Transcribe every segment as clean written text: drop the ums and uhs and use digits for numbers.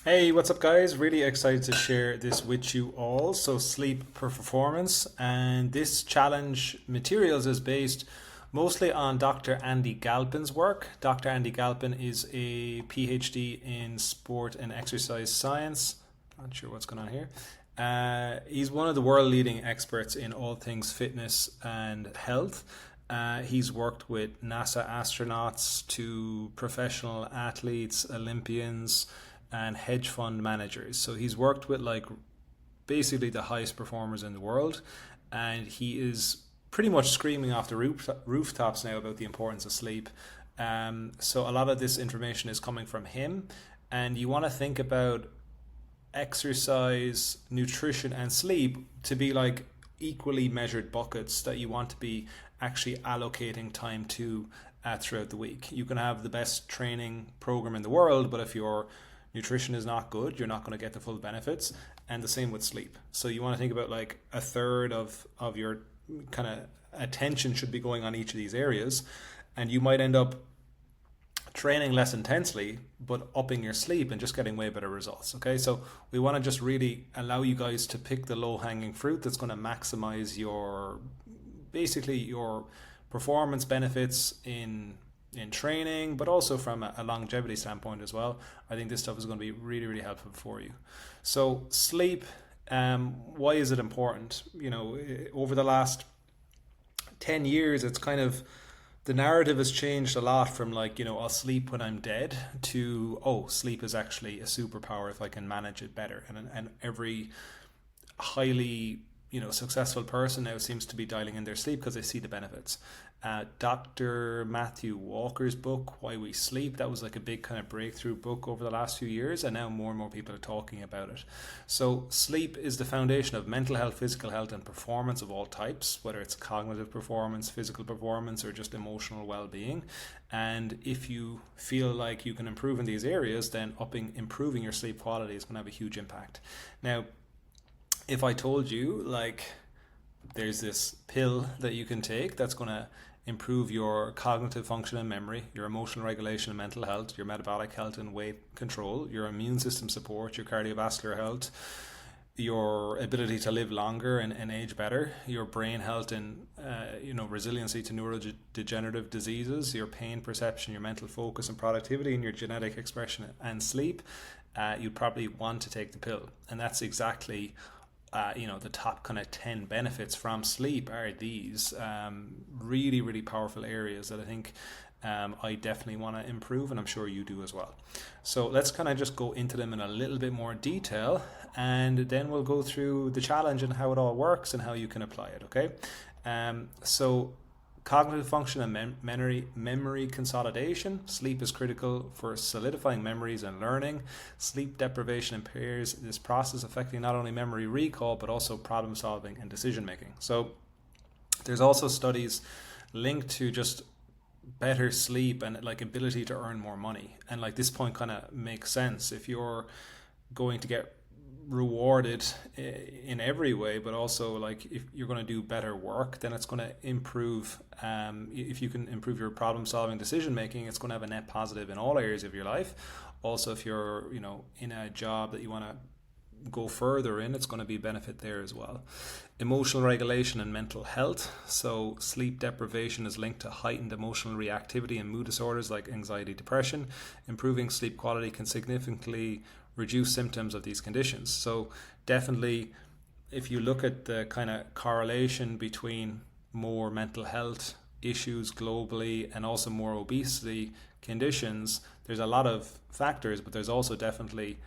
Hey, what's up, guys? Really excited to share this with you all. So, sleep per performance, and this challenge materials is based mostly on Dr. Andy Galpin's work. Dr. Andy Galpin is a PhD in sport and exercise science. Not sure what's going on here. He's one of the world leading experts in all things fitness and health. He's worked with NASA astronauts to professional athletes, Olympians, and hedge fund managers. So he's worked with like basically the highest performers in the world, and he is pretty much screaming off the rooftops now about the importance of sleep. So a lot of this information is coming from him, and you want to think about exercise, nutrition, and sleep to be like equally measured buckets that you want to be actually allocating time to throughout the week. You can have the best training program in the world, but if your nutrition is not good, you're not going to get the full benefits. And the same with sleep. So you want to think about like a third of your kind of attention should be going on each of these areas, and you might end up training less intensely but upping your sleep and just getting way better results. Okay, so we want to just really allow you guys to pick the low hanging fruit that's going to maximize your basically your performance benefits in training, but also from a longevity standpoint as well. I think this stuff is going to be really, really helpful for you. So sleep, why is it important? You know, over the last 10 years, it's kind of, the narrative has changed a lot from like, you know, I'll sleep when I'm dead to, oh, sleep is actually a superpower if I can manage it better. And every highly, you know, successful person now seems to be dialing in their sleep because they see the benefits. Dr. Matthew Walker's book, Why We Sleep, that was like a big kind of breakthrough book over the last few years, and now more and more people are talking about it. So sleep is the foundation of mental health, physical health, and performance of all types, whether it's cognitive performance, physical performance, or just emotional well-being. And if you feel like you can improve in these areas, then improving your sleep quality is going to have a huge impact. Now, if I told you like there's this pill that you can take that's going to improve your cognitive function and memory, your emotional regulation and mental health, your metabolic health and weight control, your immune system support, your cardiovascular health, your ability to live longer and age better, your brain health and resiliency to neurodegenerative diseases, your pain perception, your mental focus and productivity, and your genetic expression and sleep, you'd probably want to take the pill. And that's exactly the top kind of 10 benefits from sleep are these really, really powerful areas that I think I definitely want to improve, and I'm sure you do as well. So let's kind of just go into them in a little bit more detail, and then we'll go through the challenge and how it all works and how you can apply it, okay? So cognitive function and memory consolidation. Sleep is critical for solidifying memories and learning. Sleep deprivation impairs this process, affecting not only memory recall but also problem solving and decision making. So there's also studies linked to just better sleep and like ability to earn more money. And like this point kind of makes sense if you're going to get rewarded in every way, but also like if you're going to do better work, then it's going to improve. If you can improve your problem solving, decision making, it's going to have a net positive in all areas of your life. Also, if you're in a job that you want to go further in, it's going to be a benefit there as well. Emotional regulation and mental health. So sleep deprivation is linked to heightened emotional reactivity and mood disorders like anxiety, depression. Improving sleep quality can significantly reduce symptoms of these conditions. So definitely, if you look at the kind of correlation between more mental health issues globally and also more obesity conditions, there's a lot of factors, but there's also definitely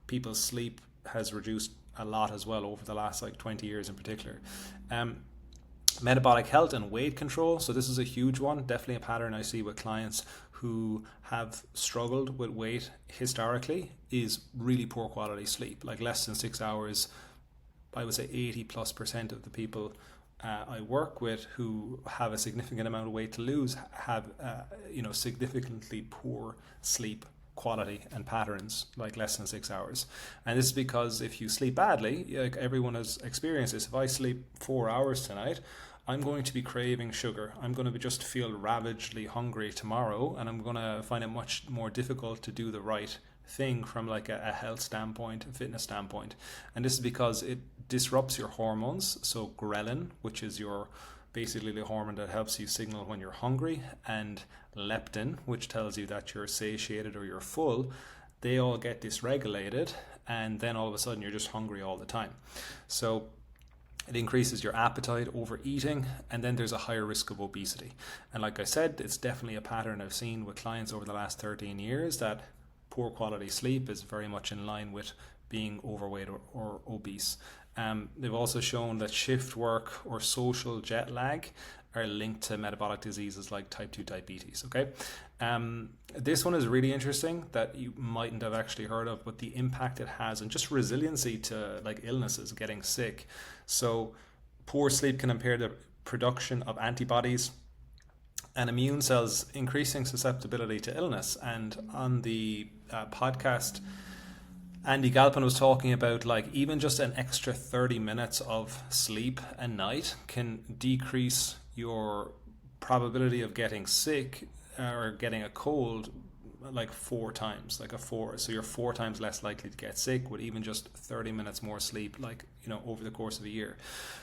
people's sleep has reduced a lot as well over the last like 20 years in particular. Metabolic health and weight control. So this is a huge one, definitely a pattern I see with clients who have struggled with weight historically, is really poor quality sleep, like less than 6 hours. I would say 80+% of the people I work with who have a significant amount of weight to lose have significantly poor sleep quality and patterns, like less than 6 hours. And this is because if you sleep badly, like everyone has experienced this, if I sleep 4 hours tonight, I'm going to be craving sugar. I'm going to just feel ravagely hungry tomorrow, and I'm going to find it much more difficult to do the right thing from like a health standpoint, a fitness standpoint. And this is because it disrupts your hormones. So ghrelin, which is your basically the hormone that helps you signal when you're hungry, and leptin, which tells you that you're satiated or you're full, they all get dysregulated, and then all of a sudden you're just hungry all the time. So it increases your appetite, overeating, and then there's a higher risk of obesity. And like I said, it's definitely a pattern I've seen with clients over the last 13 years that poor quality sleep is very much in line with being overweight or obese. They've also shown that shift work or social jet lag are linked to metabolic diseases like type 2 diabetes. Okay, this one is really interesting that you mightn't have actually heard of, but the impact it has and just resiliency to like illnesses, getting sick. So poor sleep can impair the production of antibodies and immune cells, increasing susceptibility to illness. And on the podcast, Andy Galpin was talking about like even just an extra 30 minutes of sleep a night can decrease your probability of getting sick or getting a cold like 4 times, like a 4. So you're 4 times less likely to get sick with even just 30 minutes more sleep, like, you know, over the course of a year.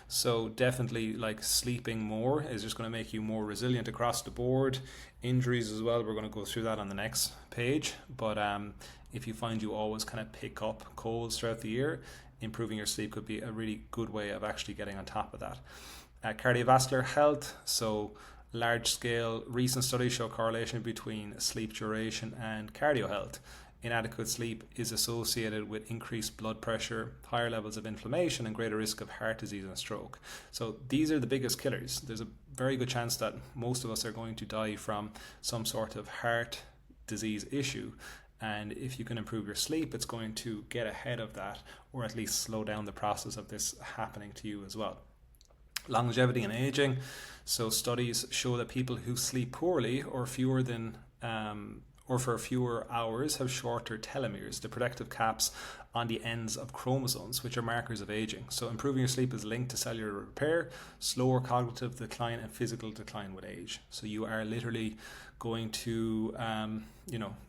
So definitely like sleeping more is just going to make you more resilient across the board. Injuries as well, we're going to go through that on the next page. But if you find you always kind of pick up colds throughout the year, improving your sleep could be a really good way of actually getting on top of that. Cardiovascular health, so large-scale recent studies show correlation between sleep duration and cardio health. Inadequate sleep is associated with increased blood pressure, higher levels of inflammation, and greater risk of heart disease and stroke. So these are the biggest killers. There's a very good chance that most of us are going to die from some sort of heart disease issue. And if you can improve your sleep, it's going to get ahead of that, or at least slow down the process of this happening to you as well. Longevity and aging. So studies show that people who sleep poorly or for fewer hours have shorter telomeres, the protective caps on the ends of chromosomes, which are markers of aging. So improving your sleep is linked to cellular repair, slower cognitive decline, and physical decline with age. So you are literally going to,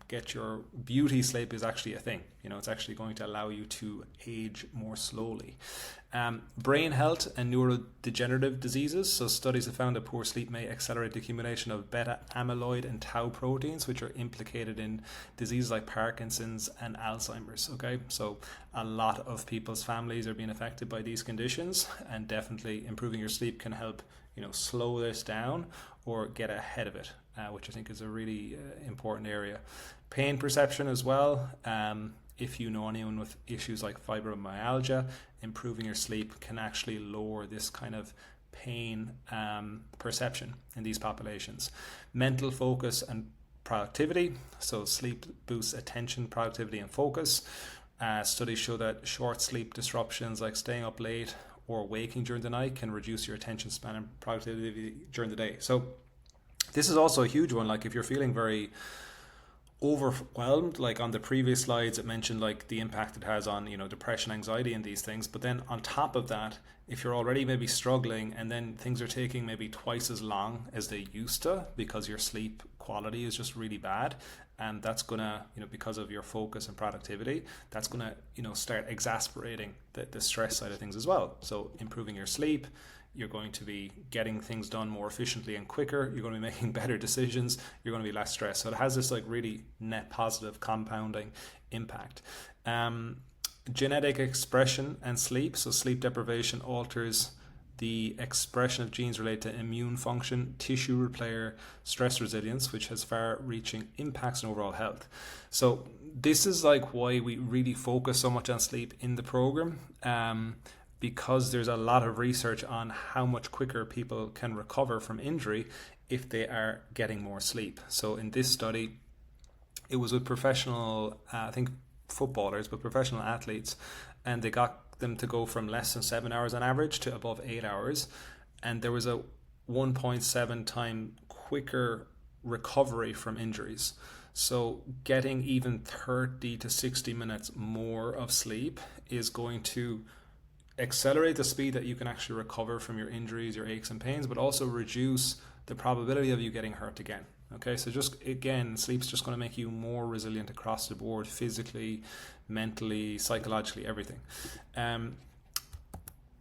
get your beauty sleep is actually a thing. You know, it's actually going to allow you to age more slowly. Brain health and neurodegenerative diseases. So studies have found that poor sleep may accelerate the accumulation of beta amyloid and tau proteins, which are implicated in diseases like Parkinson's and Alzheimer's. Okay, so a lot of people's families are being affected by these conditions, and definitely improving your sleep can help, you know, slow this down or get ahead of it, which I think is a really important area. Pain perception as well. If you know anyone with issues like fibromyalgia, improving your sleep can actually lower this kind of pain perception in these populations. Mental focus and productivity. So sleep boosts attention, productivity, and focus. Studies show that short sleep disruptions like staying up late or waking during the night can reduce your attention span and productivity during the day. So this is also a huge one. Like if you're feeling very overwhelmed, like on the previous slides it mentioned like the impact it has on, you know, depression, anxiety, and these things, but then on top of that, if you're already maybe struggling and then things are taking maybe twice as long as they used to because your sleep quality is just really bad, and that's gonna, you know, because of your focus and productivity, that's gonna, you know, start exasperating the stress side of things as well. So improving your sleep, you're going to be getting things done more efficiently and quicker. You're going to be making better decisions. You're going to be less stressed. So it has this like really net positive compounding impact. Genetic expression and sleep. So sleep deprivation alters the expression of genes related to immune function, tissue repair, stress resilience, which has far-reaching impacts on overall health. So this is like why we really focus so much on sleep in the program. Because there's a lot of research on how much quicker people can recover from injury if they are getting more sleep. So in this study, it was with professional, I think footballers, but professional athletes, and they got them to go from less than 7 hours on average to above 8 hours. And there was a 1.7 time quicker recovery from injuries. So getting even 30 to 60 minutes more of sleep is going to accelerate the speed that you can actually recover from your injuries, your aches and pains, but also reduce the probability of you getting hurt again. Okay, so just again, sleep's just going to make you more resilient across the board, physically, mentally, psychologically, everything.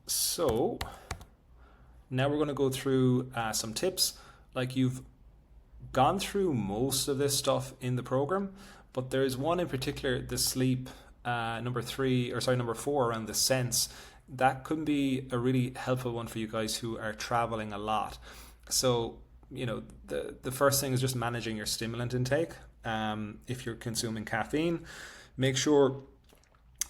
So now we're going to go through some tips. Like, you've gone through most of this stuff in the program, but there's one in particular, the sleep, number 4, around the sense. That could be a really helpful one for you guys who are traveling a lot. So, the first thing is just managing your stimulant intake. If you're consuming caffeine, make sure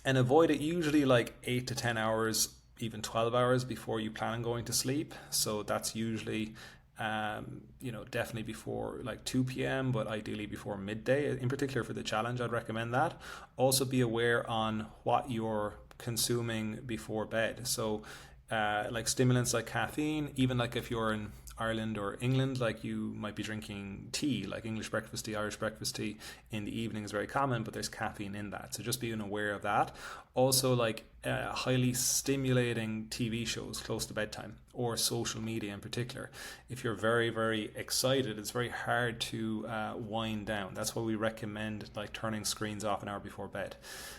and avoid it usually like 8 to 10 hours, even 12 hours before you plan on going to sleep. So that's usually definitely before like 2 p.m, but ideally before midday. In particular for the challenge, I'd recommend that. Also be aware on what you're consuming before bed. So like stimulants like caffeine, even like if you're in Ireland or England, like you might be drinking tea, like English breakfast tea, Irish breakfast tea in the evening is very common, but there's caffeine in that. So just being aware of that. Also, like highly stimulating TV shows close to bedtime, or social media in particular. If you're very, very excited, it's very hard to wind down. That's why we recommend like turning screens off an hour before bed.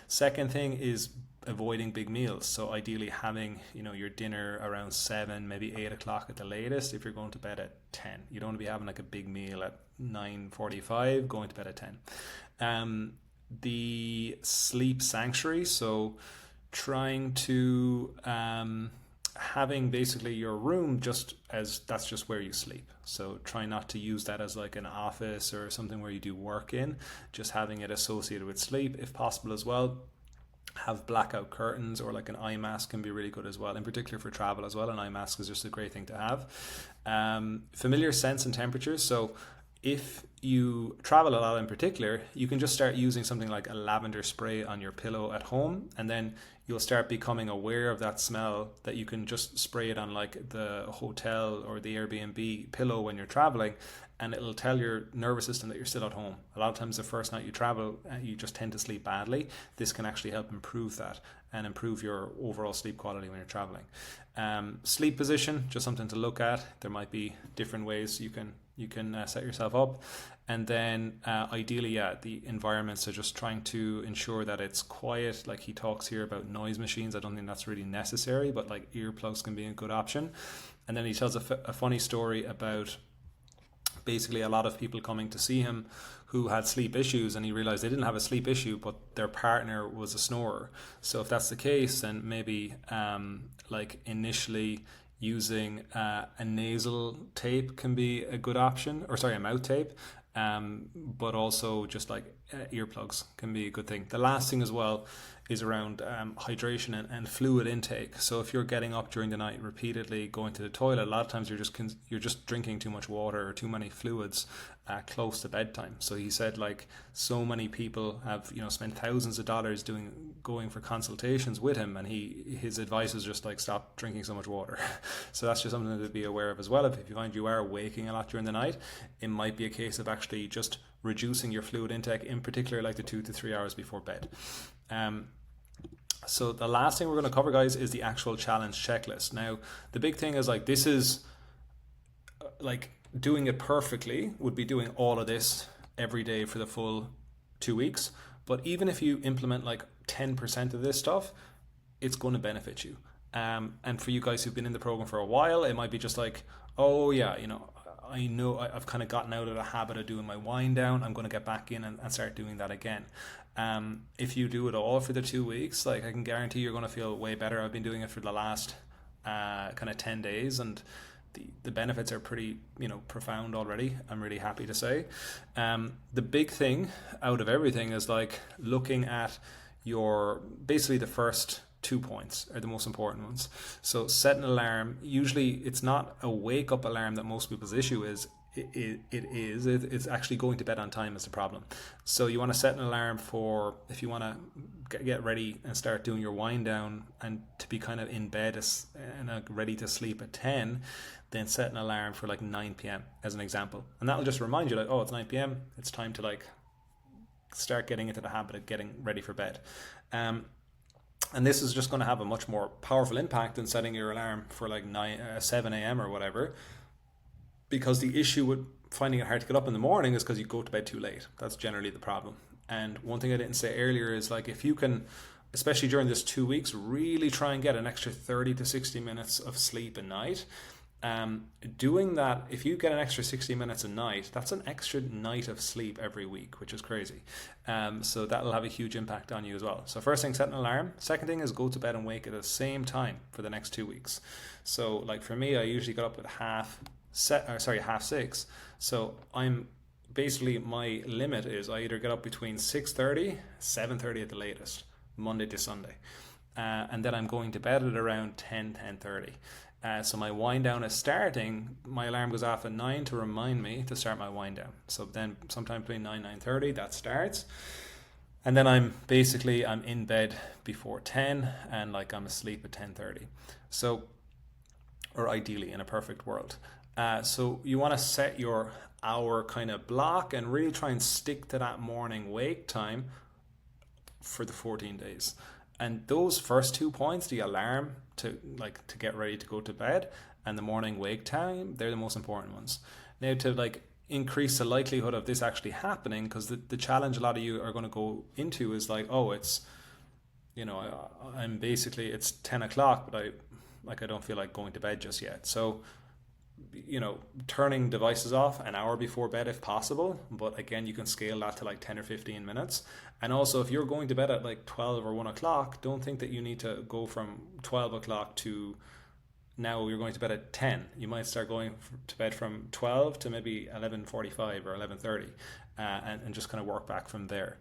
Second thing is avoiding big meals. So ideally having your dinner around 7, maybe 8 o'clock at the latest, if you're going to bed at 10. You don't want to be having like a big meal at 9:45, going to bed at 10. The sleep sanctuary, so trying to having basically your room just as that's just where you sleep. So try not to use that as like an office or something where you do work in, just having it associated with sleep if possible as well. Have blackout curtains, or like an eye mask can be really good as well, in particular for travel as well. An eye mask is just a great thing to have. Familiar scents and temperatures. So if you travel a lot in particular, you can just start using something like a lavender spray on your pillow at home, and then you'll start becoming aware of that smell, that you can just spray it on like the hotel or the Airbnb pillow when you're traveling, and it'll tell your nervous system that you're still at home. A lot of times the first night you travel, you just tend to sleep badly. This can actually help improve that and improve your overall sleep quality when you're traveling. Sleep position, just something to look at. There might be different ways you can set yourself up. And then ideally, the environment, so just trying to ensure that it's quiet. Like he talks here about noise machines. I don't think that's really necessary, but like earplugs can be a good option. And then he tells a funny story about basically a lot of people coming to see him who had sleep issues, and he realized they didn't have a sleep issue, but their partner was a snorer. So if that's the case, then maybe like initially using a nasal tape can be a good option, or sorry, a mouth tape. But also just like earplugs can be a good thing. The last thing as well is around hydration and fluid intake. So if you're getting up during the night repeatedly, going to the toilet, a lot of times you're just drinking too much water or too many fluids close to bedtime. So he said like so many people have spent thousands of dollars going for consultations with him, and his advice is just like stop drinking so much water. So that's just something to be aware of as well. If you find you are waking a lot during the night, it might be a case of actually just reducing your fluid intake, in particular like the 2 to 3 hours before bed. So the last thing we're going to cover, guys, is the actual challenge checklist. Now, the big thing is like this is like doing it perfectly would be doing all of this every day for the full 2 weeks. But even if you implement like 10% of this stuff, it's going to benefit you. And for you guys who've been in the program for a while, it might be just like, oh yeah, I know I've kind of gotten out of the habit of doing my wind down. I'm going to get back in and start doing that again. If you do it all for the 2 weeks, like I can guarantee you're going to feel way better. I've been doing it for the last kind of 10 days, and the benefits are pretty profound already. I'm really happy to say. The big thing out of everything is like looking at basically the first 2 points are the most important ones. So set an alarm. Usually it's not a wake up alarm that most people's issue is. It's actually going to bed on time is the problem. So you want to set an alarm for if you want to get ready and start doing your wind down and to be kind of in bed and ready to sleep at 10, then set an alarm for like 9 p.m. as an example. And that'll just remind you like, oh, it's 9 p.m. It's time to like start getting into the habit of getting ready for bed. And this is just going to have a much more powerful impact than setting your alarm for like 7 a.m. or whatever. Because the issue with finding it hard to get up in the morning is because you go to bed too late. That's generally the problem. And one thing I didn't say earlier is like if you can, especially during this 2 weeks, really try and get an extra 30 to 60 minutes of sleep a night. Doing that, if you get an extra 60 minutes a night, that's an extra night of sleep every week, which is crazy. So that'll have a huge impact on you as well. So first thing, set an alarm. Second thing is go to bed and wake at the same time for the next 2 weeks. So like for me, I usually get up at half 6. So I'm basically, my limit is I either get up between 6:30, 7:30 at the latest, Monday to Sunday. And then I'm going to bed at around 10:30. So my wind down is starting. My alarm goes off at 9 to remind me to start my wind down. So then sometime between 9:30 that starts. And then I'm in bed before 10 and like I'm asleep at 10:30. So, or ideally in a perfect world. So you want to set your hour kind of block and really try and stick to that morning wake time for the 14 days. And those first 2 points, the alarm to get ready to go to bed and the morning wake time, they're the most important ones. Now to like increase the likelihood of this actually happening, because the challenge a lot of you are going to go into is like, oh, it's, I'm basically, it's 10 o'clock, but I don't feel like going to bed just yet. So, turning devices off an hour before bed if possible, but again, you can scale that to like 10 or 15 minutes. And also, if you're going to bed at like 12 or 1 o'clock, don't think that you need to go from 12 o'clock to now you're going to bed at 10. You might start going to bed from 12 to maybe 11:45 or 11:30, and just kind of work back from there.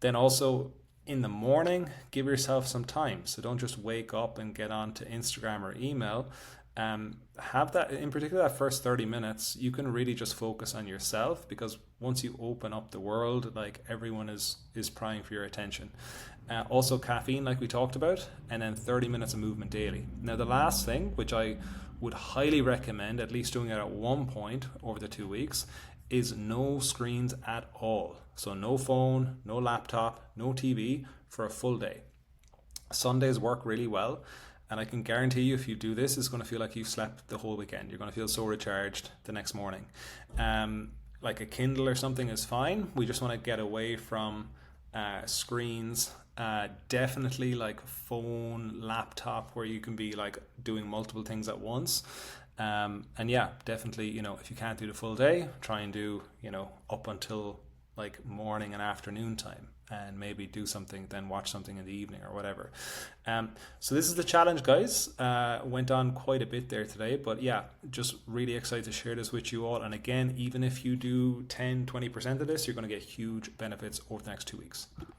Then also, in the morning, give yourself some time. So don't just wake up and get on to Instagram or email. Have that, in particular, that first 30 minutes, you can really just focus on yourself, because once you open up the world, like everyone is prying for your attention. Also caffeine, like we talked about, and then 30 minutes of movement daily. Now the last thing, which I would highly recommend at least doing it at one point over the 2 weeks, is no screens at all. So no phone, no laptop, no TV for a full day. Sundays work really well. And I can guarantee you, if you do this, it's going to feel like you've slept the whole weekend. You're going to feel so recharged the next morning. Like a Kindle or something is fine. We just want to get away from screens. Definitely like phone, laptop, where you can be like doing multiple things at once. And yeah, definitely, if you can't do the full day, try and do, up until like morning and afternoon time, and maybe do something, then watch something in the evening or whatever. So this is the challenge, guys. Went on quite a bit there today, but yeah, just really excited to share this with you all. And again, even if you do 10-20% of this, you're going to get huge benefits over the next 2 weeks.